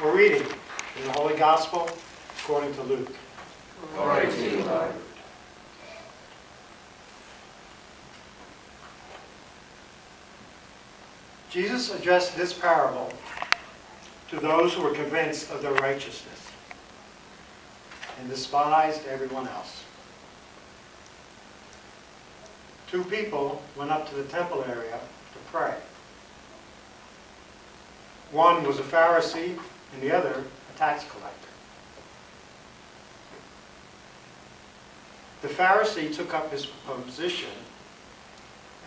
We're reading in the Holy Gospel according to Luke. Glory to you, Lord. Jesus addressed this parable to those who were convinced of their righteousness and despised everyone else. Two people went up to the temple area to pray. One was a Pharisee and the other a tax collector. The Pharisee took up his position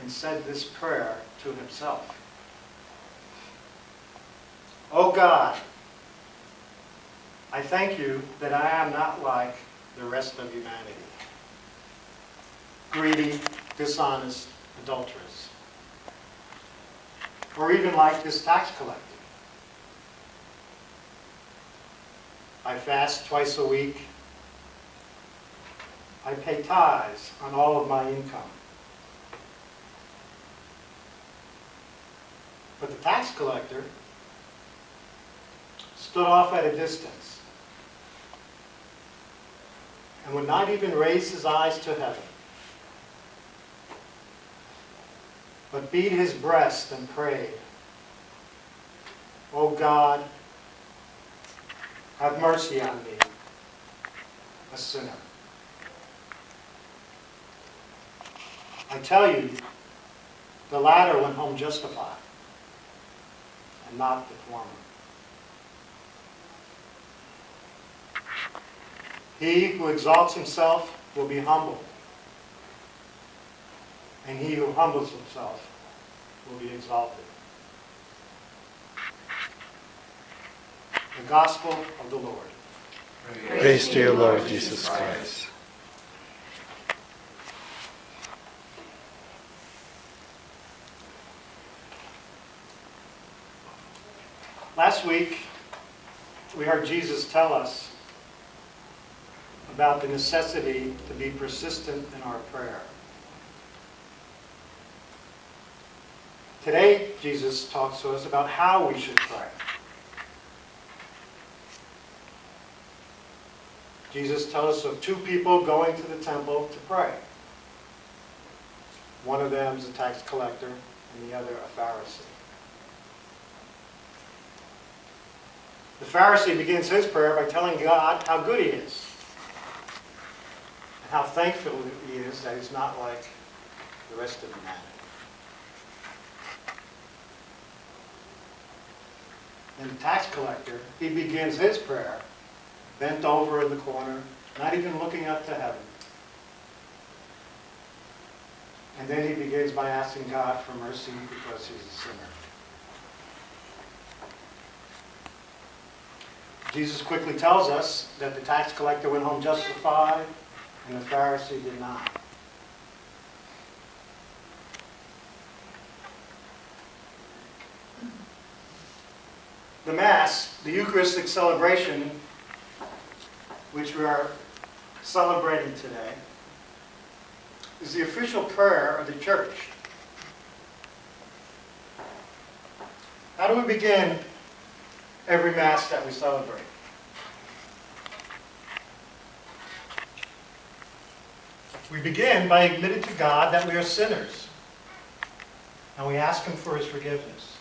and said this prayer to himself. "O God, I thank you that I am not like the rest of humanity. Greedy, dishonest, adulterous. Or even like this tax collector. I fast twice a week. I pay tithes on all of my income." But the tax collector stood off at a distance and would not even raise his eyes to heaven, but beat his breast and prayed, "O God, have mercy on me, a sinner." I tell you, the latter went home justified, and not the former. He who exalts himself will be humbled, and he who humbles himself will be exalted. The Gospel of the Lord. Praise to you, Lord Jesus Christ. Last week, we heard Jesus tell us about the necessity to be persistent in our prayer. Today, Jesus talks to us about how we should pray. Jesus tells us of two people going to the temple to pray. One of them is a tax collector and the other a Pharisee. The Pharisee begins his prayer by telling God how good he is and how thankful he is that he's not like the rest of humanity. And the tax collector, he begins his prayer bent over in the corner, not even looking up to heaven. And then he begins by asking God for mercy because he's a sinner. Jesus quickly tells us that the tax collector went home justified and the Pharisee did not. The Mass, the Eucharistic celebration, which we are celebrating today, is the official prayer of the Church. How do we begin every Mass that we celebrate? We begin by admitting to God that we are sinners, and we ask Him for His forgiveness.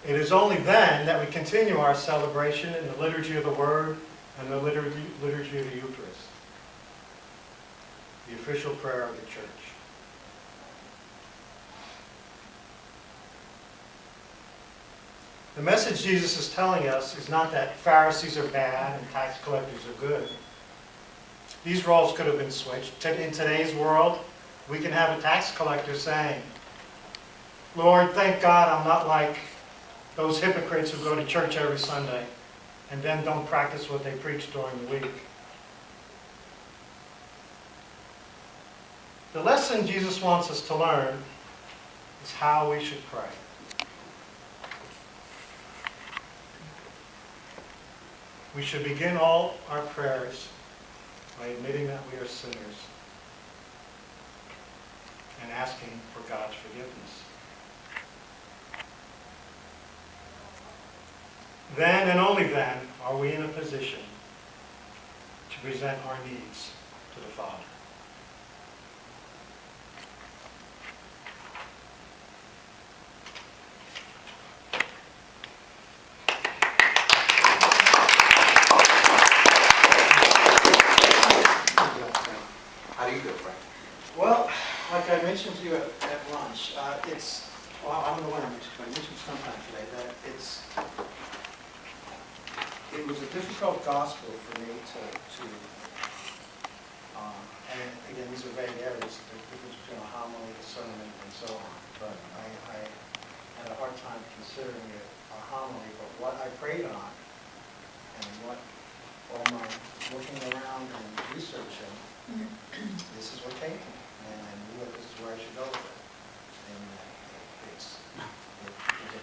It is only then that we continue our celebration in the liturgy of the Word and the liturgy of the Eucharist, the official prayer of the Church. The message Jesus is telling us is not that Pharisees are bad and tax collectors are good. These roles could have been switched. In today's world, we can have a tax collector saying, "Lord, thank God I'm not like those hypocrites who go to church every Sunday and then don't practice what they preach during the week." The lesson Jesus wants us to learn is how we should pray. We should begin all our prayers by admitting that we are sinners and asking for God's forgiveness. then and only then are we in a position to present our needs to the Father. How do you feel, Frank? Well, like I mentioned to you at lunch, I'm the one I mentioned sometime today, that it was a difficult gospel for me and again, these are vague areas, the difference between a homily, a sermon, and so on, but I had a hard time considering it a homily, but what I prayed on, and what all my looking around and researching, this is what came to me, and I knew that this is where I should go with it. And it was a